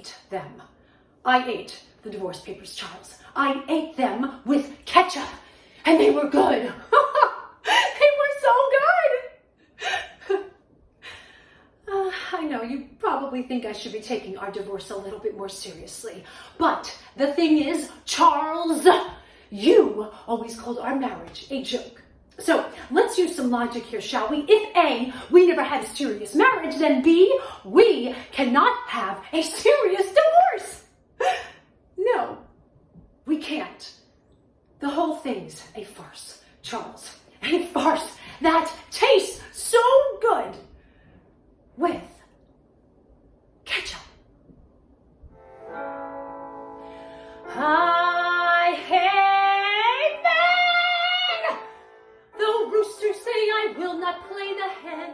ate them. I ate the divorce papers, Charles. I ate them with ketchup, and they were good. They were so good. I know you probably think I should be taking our divorce a little bit more seriously, but the thing is, Charles, you always called our marriage a joke. So let's use some logic here, shall we? If A, we never had a serious marriage, then B, we cannot have a serious divorce. No, we can't. The whole thing's a farce, Charles. A farce that tastes so good with ketchup. I hate men! The roosters say I will not play the hen.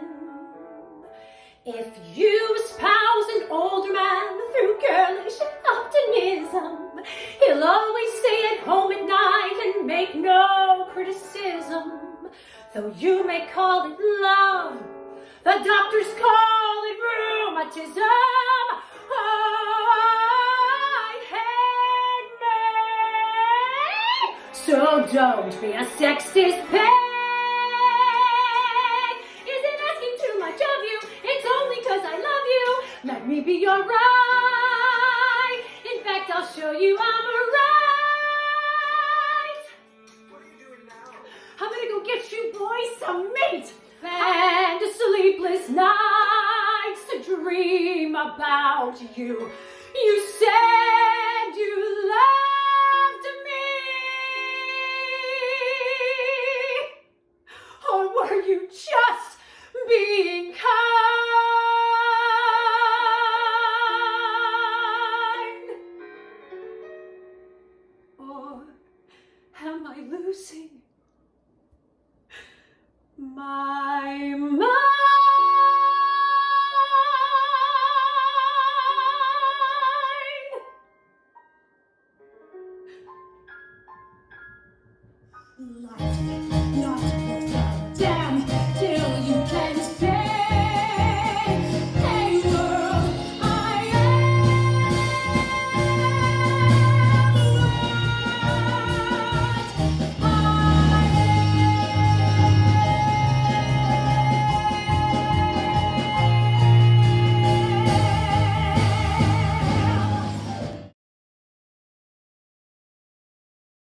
If you espouse an older man through girlish optimism, he'll always stay at home at night and make no criticism. Though you may call it love, the doctors call it rheumatism. I hate men. So don't be a sexist pig. Isn't asking too much of you. It's only 'cause I love you. Let me be your right. In fact, I'll show you I'm right. What are you doing now? I'm gonna go get you boys some meat and sleepless nights to dream about you. You say